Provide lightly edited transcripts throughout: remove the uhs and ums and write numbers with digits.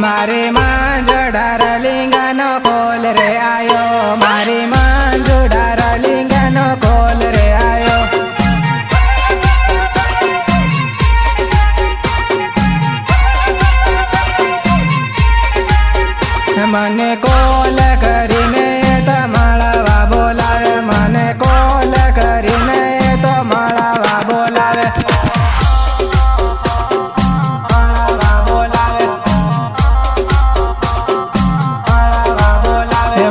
मारी मांजोडार लिंगानो कोल रे आयो, मारी मांजोडार लिंगानो कोल रे आयो। मने कोल करीने तो माळवा बोलावे, मने कोल करीने तो माळवा बोलावे।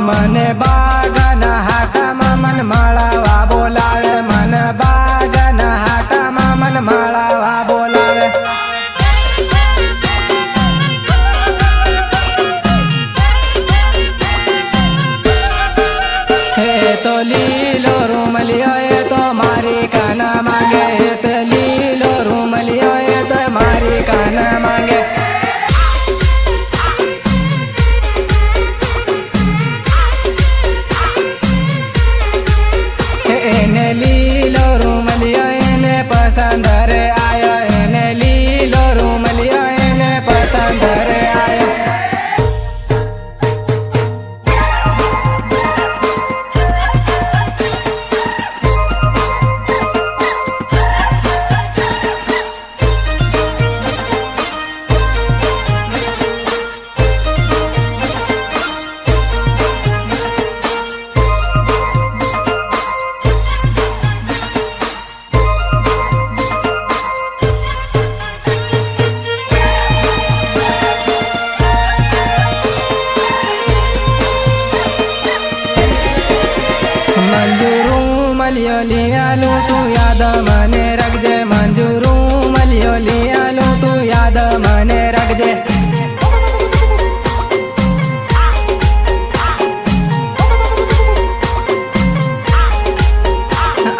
मने बागन हाटामा मन माळवा बोलावे, मन बागन हाटामा मन माळवा बोलावे। हे तो लीलो रूमलियो ये तो मारी काना मांगे, हे तो लीलो रूमलियो ये तो मारी काना मांगे। एने लीलो रूमलियो एने पसंद रे आयो, एने लीलो रूमलियो एने पसंद रे आयो। मंजूरू मलियो लियालू तू याद मने रखजे, मंजूरू मलियो लियालू तू याद मने रखजे।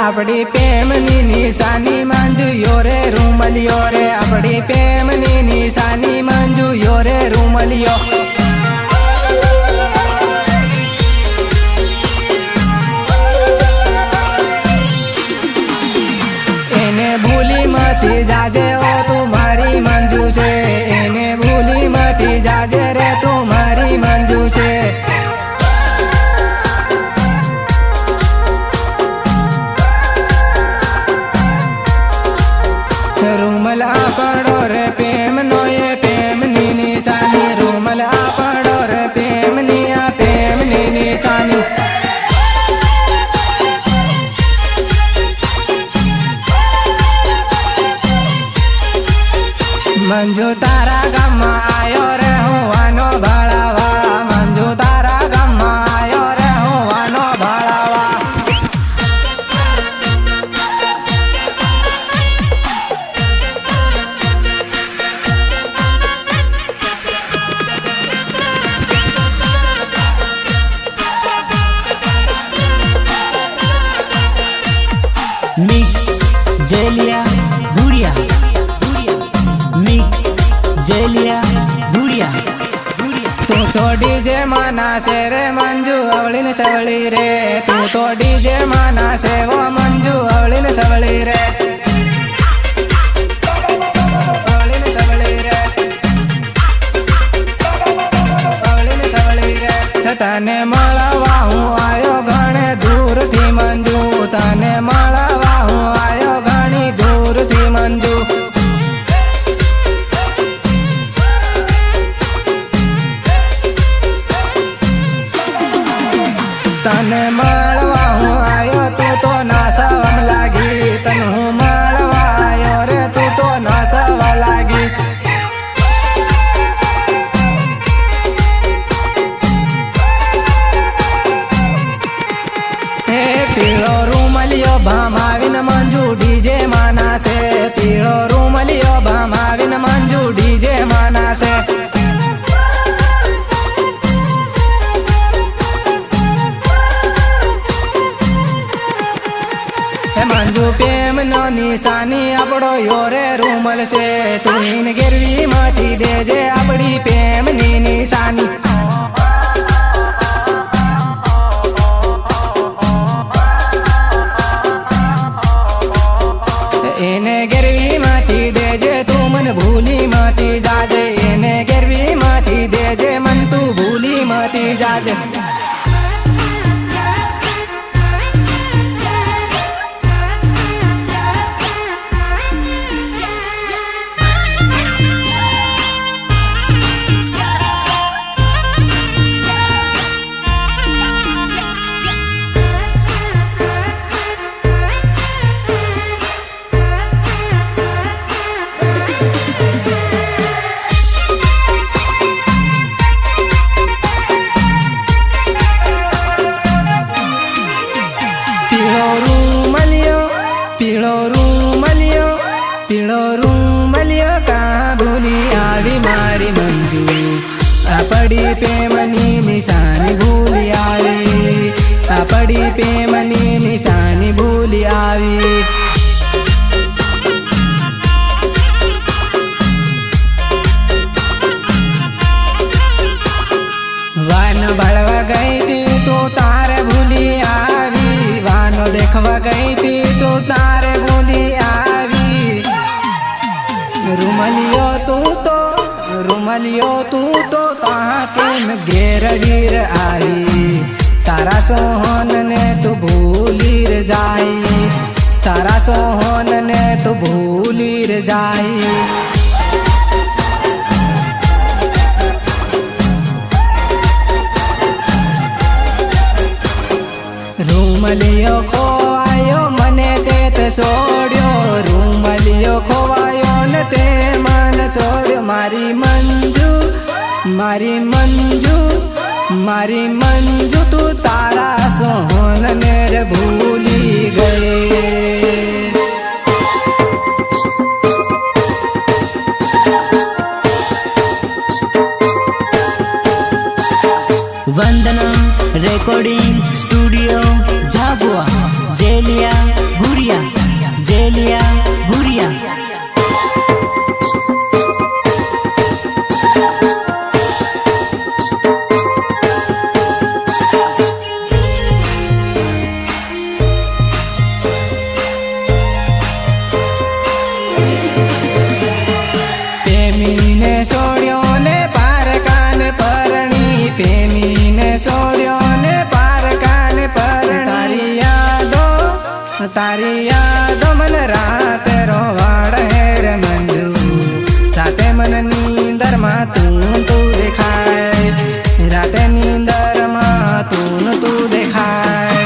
अपनी प्रेमनी निशानी मंजू योरे रूमलियो रे, अपनी प्रेमनी निशानी मंजू योरे रूमलियो। मती जाजे ओ तुम्हारी मंजू से, एने भूली मती जाजे रे तुम्हारी मंजू से। रूमल आपड़ो रे प्रेम नो ये प्रेम नी निशानी, रूमल आपड़ो रे प्रेम निया प्रेम नी निशानी। मंजू तारा गामा आयो रे हुआनो भाड़ावा, मंजू तारा गामा आयो रे हुआनो भाड़ावा। मिक्स जेलिया गुड़िया, मिक्स जेलिया गुड़िया। तू तो डीजे माना से रे मंजू अवलिन सवली रे, तू तो डीजे माना से वो मंजू अवलिन सवली रे, अवलिन सवली रे, अवलिन सवली रे। तने मळवा हूँ आयो घणे दूर थी मंजू, तने मळवा हूँ आयो घणी दूर थी मंजू। तने मळवा हूँ आयो तू तो नासवम लागी, तनहू मळवा आयो रे तू तो नासव लागी। हे पीळो रूमलियो भामाविन मंजू डीजे माना से, पीळो रूमलियो भामाविन मंजू डीजे माना से। मंजू प्रेम नो निशानी अपड़ो योरे रूमल से, तू इन गिरवी माटी देजे अपड़ी प्रेम नी निशानी। इने गिरवी माटी देजे तू मन भूली माटी जाजे, इने गिरवी माटी મારી મંજુ આ પડી પ્રેમની નિશાની ભૂલી આવી આ પડી પ્રેમની નિશાની ભૂલી આવી વાન ભળવા ગઈ તી તું તારે ભૂલી આવી વાનો દેખવા ગઈ તી તું તારે ભૂલી આવી રૂમલિયો તું તો તા કેમ ઘેર વીર આવી તારા સોહન ને તું ભૂલી ર જાય તારા સોહન ને તું ભૂલી ર જાય રૂમલિયો ખોવાયો મને તે છોડ્યો રૂમલિયો ખોવાયો ને તે મન છોડ્યો મારી મંજુ તું તારા સોહન ને રે ભૂલી ગઈ वंदना रिकॉर्डिंग स्टूडियो झाबुआ जेलिया भूरिया પ્રેમીને છોડ્યો ને પારકાન પરણી પ્રેમીને છોડ્યો ને પારકાન પરણી તારી યાદો મને રાતે રોવાડ હેર મંજુ રાતે મને નીંદરમાં તું દેખાય રાતે નીંદરમાં તું દેખાય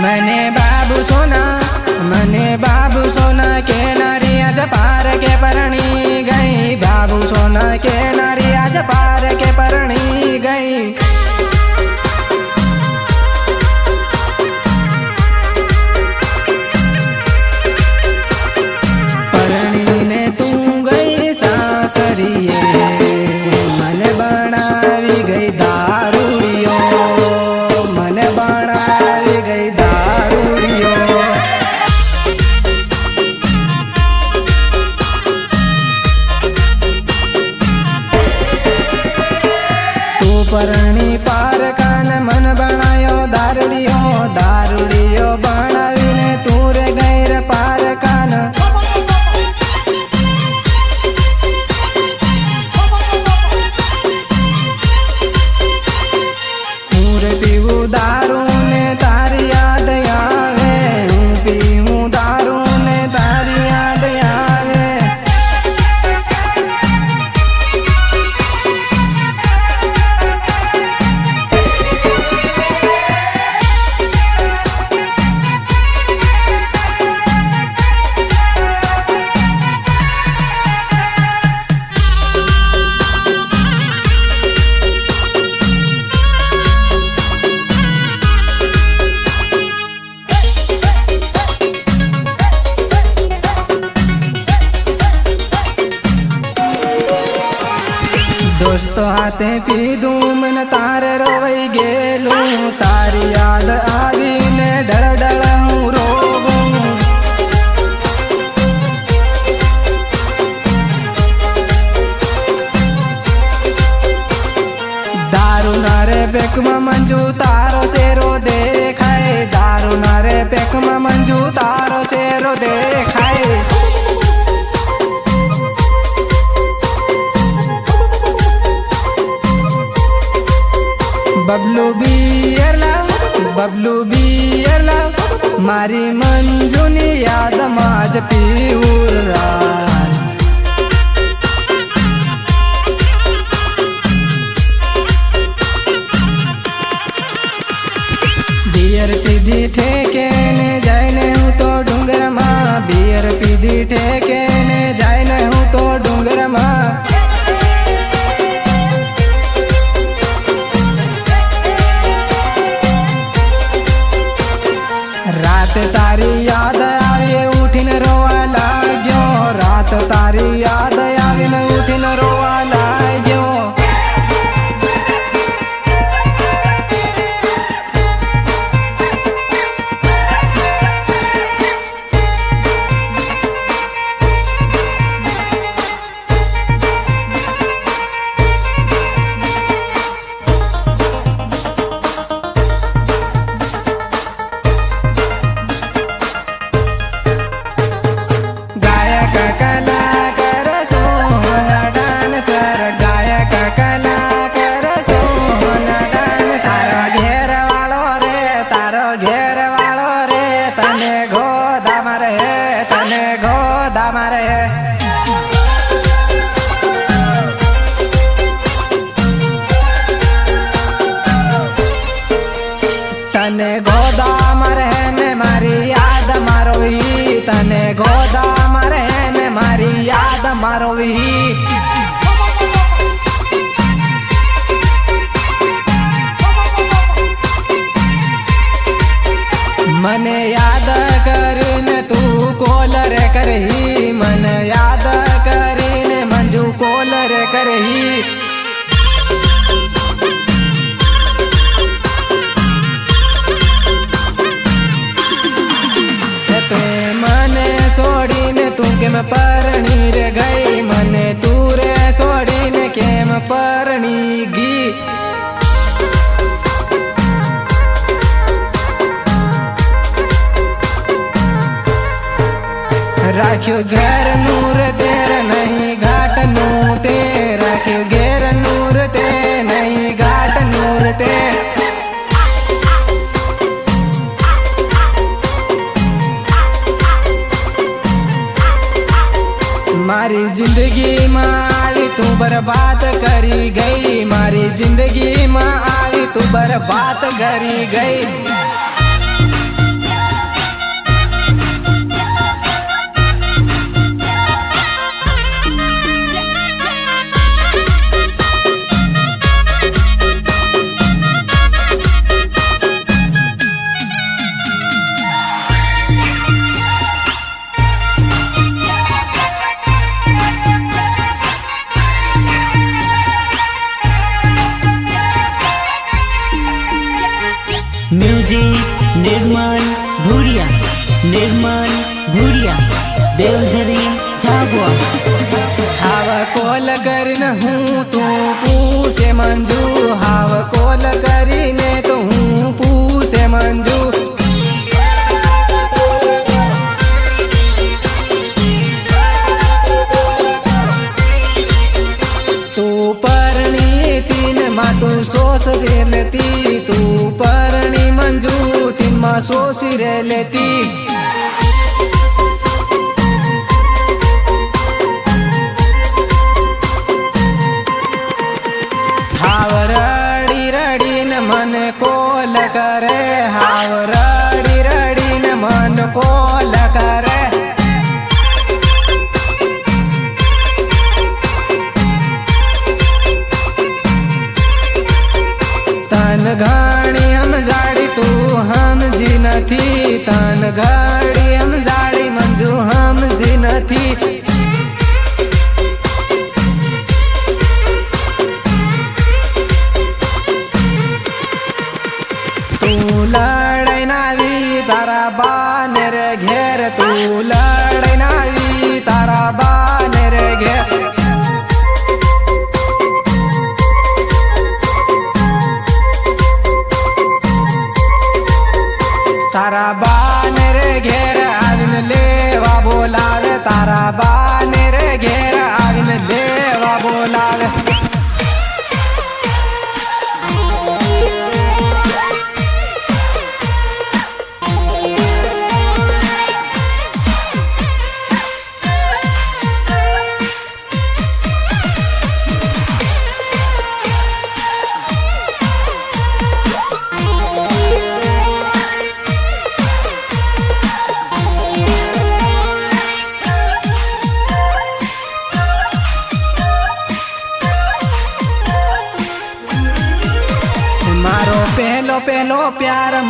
મને बाबू सोना के नारी आज पार के परणी गई बाबू सोना के नारी आज पार के परणी गई परणी ने तू गई सासरिए मन बनावी गई दारूडियो मन बनावी गई दारूडियो પરણી પારકાન મન બનાયો દારૂડિયો બનાવીને તું રે ગૈર પારકાન હું રે પીવું દારૂ ને તારી યાદ આવે હું પીવું દારૂ ને તારી યાદ આવે दोस्तों हाथे पीधूं मन तारे रोवई गेलूं तारी याद आवीने डळ हूँ रोवूं दारू नारे पेक में मंजू तारो सेरो देखाय दारू नारे पेक में मंजू तारो सेरो देखाय बबलू बियर लाव मारी मंजूनी याद माज पीऊर बियर पीधी ठेके ने जायने हूँ तो डूंगर माँ बियर पीधी ठेके ने जायने हूँ तो डूंगर माँ रात तारी याद आवे उठीने रोवा लाग्यो, रात तारी याद आवीने उठीने रोवा लाग्यो। तने गोदा मरे ने मारी याद मारोवी, तने गोदा मरे ने मारी याद मारोवी। मने याद करीने तू कोल रे करही, मन याद करीने मंजू कोल रे करही। सोड़ीने तू केम परणी रे गई, मने तू रे सोड़ीने केम परणी गी। राख्यो घेर नूर तेर नहीं घाट नू ते, राख्यो घेर नूर ते नहीं घाट नूर ते। मारी जिंदगी में आई तू बर्बाद करी गई, मारी जिंदगी में आई तू बर्बाद करी गई। म्यूजिक निर्मल भूरिया, निर्मल भूरिया, देवधरी झाबुआ। हाव कोल करीने हूँ तू पूसे मंजू, हाव कोल करीने तो हूँ पूसे मंजू। तू परणी तीन मा तू सोच रे लेती, तू परणी मंजू तीन मा सोची रे लेती। हाव रड़ी रड़ी न मन कोल करे, हाव रड़ी रड़ी न मन कोल करे। तन घाणी हम जाड़ी तू हम जी नथी, तन घाड़ी हम जाड़ी मंजू हम जी नथी। तू लड़ाई नावी तारा बानेर घेर, तू लड़ाई नावी तारा बानेर घेर। तारा बानेर घेर आविन लेवा बोलावे, तारा बानेर घेर आविन लेवा बोलावे।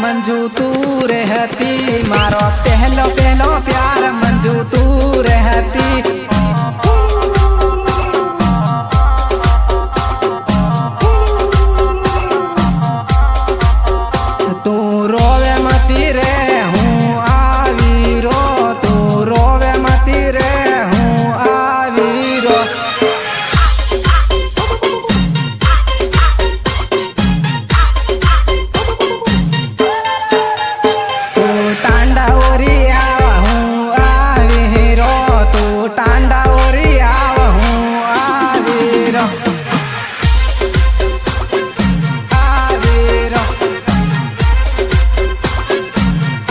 मंजू तू रहती, मारो पहलो पहलो प्यार मंजू तू रहती। तू रोवे मती रे हूँ आवी रो, तू रोवे मती रे हूँ आवी रो। तू टांडा ओरी आवा हूँ आवी रो, तू टांडा ओरी आवा हूँ आवी रो, आवी रो,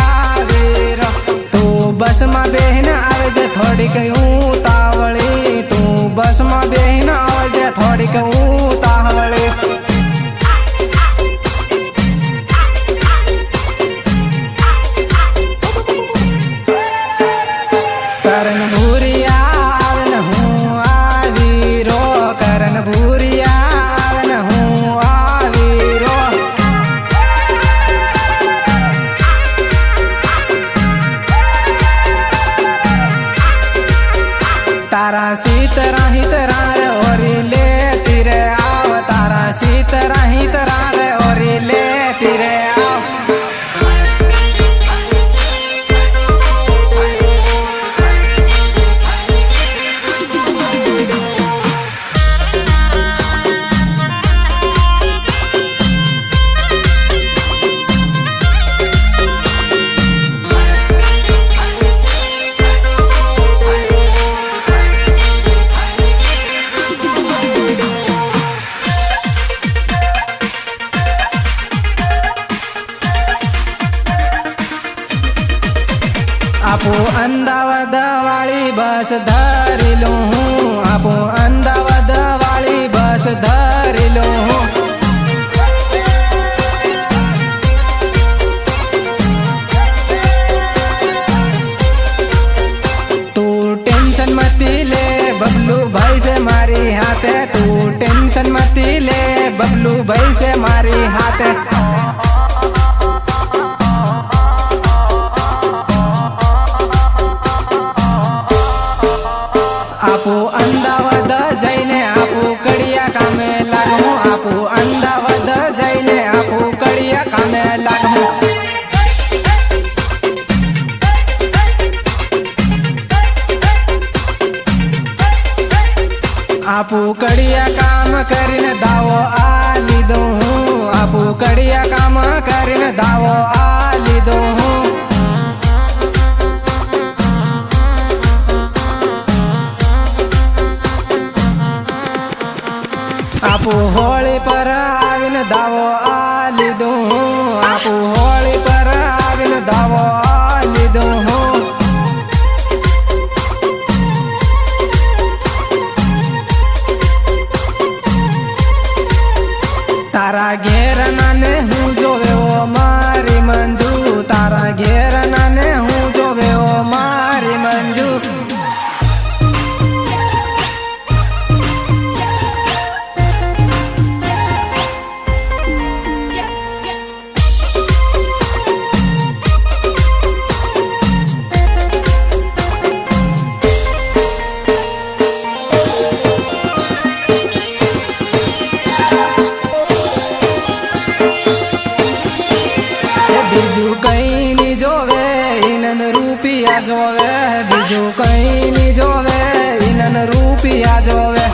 आवी रो। तू बस में बेहन आवजे थोड़ी कहूँ तावली, तू बस में बेहन आवजे थोड़ी कहूँ तावली। करन भूरिया आवन हूँ आवी रो, करन भूरिया आवन हूँ आवी रो। तारा सीतरा ही तरा रे ओरी ले तिरे आव, तारा सीतरा ही तरा रे ओरी ले तिरे आव। आपो अंदावद वाली बस धरी लो हूँ, आपो अंदावद वाली बस धरी लो हूँ। तू टेंशन मती ले बबलू भाई से मारी हाथे, तू टेंशन मती ले बबलू भाई से मारी हाथे। आपो अंदावद जैने आपो कड़िया कामे लागू, आपो अंदावद जैने आपो कड़िया कामे लागू। आपो कड़िया काम करीने दावो आ लीधो हूँ, आपो कड़िया काम करीने दावो आ लीधो हूँ। आपो होली पर आविन दावो आ लीधो हूँ, आपो होली पर आविन दावो आ लीधो हूँ। तारा घेर नाने हूँ जो वे ओ मारी मंजू, तारा घेर नाने हूँ जो वे ओ मारी मंजू। बीजू कहीं नहीं जोवे इनन रूपिया जोवे, बीजू कहीं नहीं जोवे इनन रूपिया जोवे।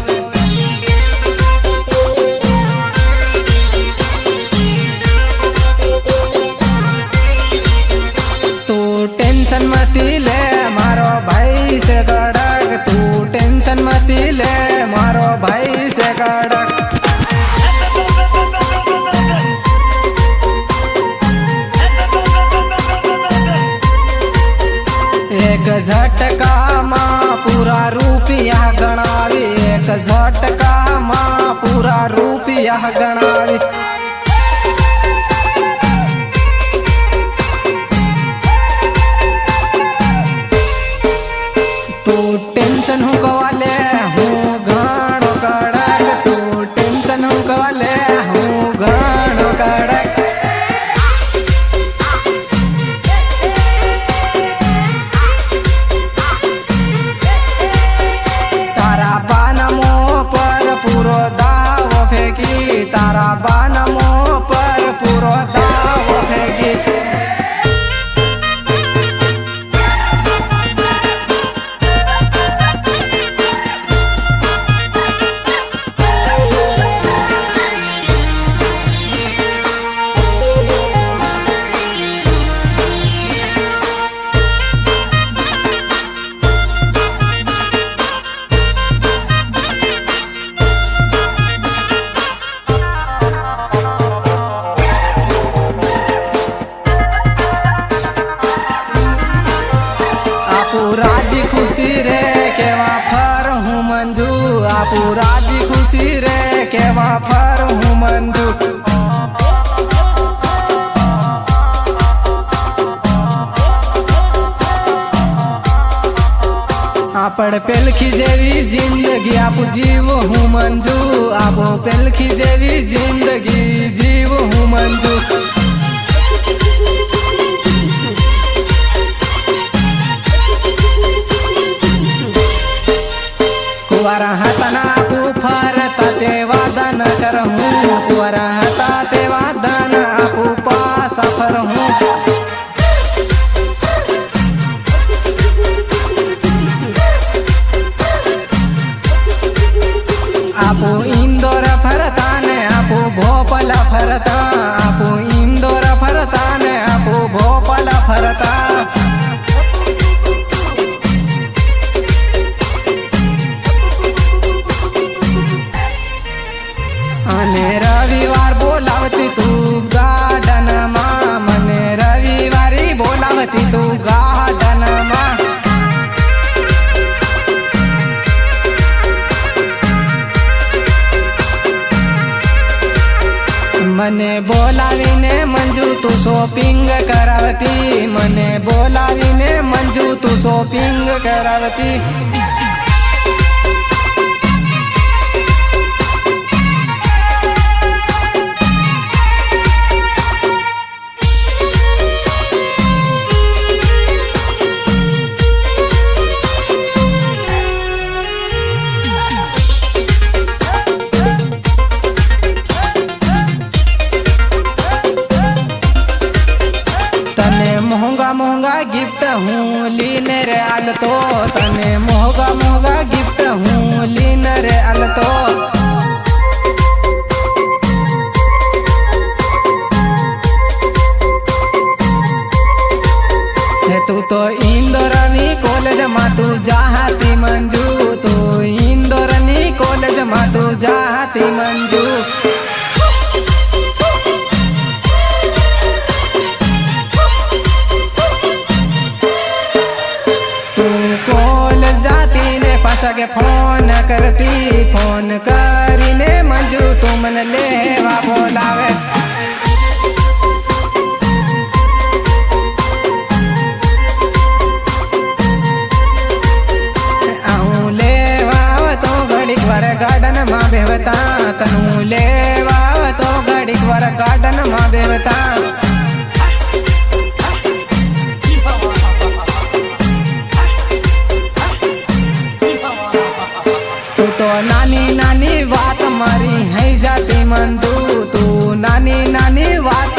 तू टेंशन मती ले मारो भाई से कड़क, तू टेंशन मती ले मारो भाई से कड़क। एक झटका माँ पूरा रूपिया गणावी, एक झटका माँ पूरा रूपिया गणावी। तू टेंशन हूँ कवाले हूँ घाणो कड़क, तू टेंशन हूँ कवाले हूँ घाणो कड़क। આપું રાજી ખુશી રે કેવા ફર હું મંજુ આપું રાજી ખુશી રે કેવા ફર હું મંજુ આપણ પેલખી જેવી જિંદગી આપું જીવ હું મંજુ આપો પેલખી જેવી જિંદગી જીવ હું મંજુ કુંવારા હતા ના આપું ફરતા તે વાદન કરહું કુંવારા હતા તે વાદન આપું પાસા ફરહું આપો ઇન્દોર ફરતા ને આપો ભોપાલ ફરતા આપો ઇન્દોર ફરતા ને આપો ભોપાલ ફરતા અને રવિવાર બોલાવતી તું ગાર્ડનમાં મને રવિવારી બોલાવતી તું ગાર્ડનમાં મને બોલાવીને મંજુ તું શોપિંગ કરાવતી મને બોલાવીને મંજુ તું શોપિંગ કરાવતી મોંઘા મોંઘા ગિફ્ટ હું લીને રે આલતો તને મોંઘા મોંઘા ગિફ્ટ હું લીને રે આલતો તું તો ઇન્દોરની કોલેજમાં તું જાતી મંજુ તું ઇન્દોરની કોલેજમાં તું જાતી મંજુ પાછા કે ફોન કરતી ફોન કરીને મંજુ તું મને લેવા બોલાવે આવું લેવા તો ઘડીક વાર ગાર્ડનમાં બેહતા તનું લેવા તો ઘડીક વાર ગાર્ડનમાં બેહતા નાની નાની વાત મારી હૈ જાતી મંજુ તું નાની નાની વાત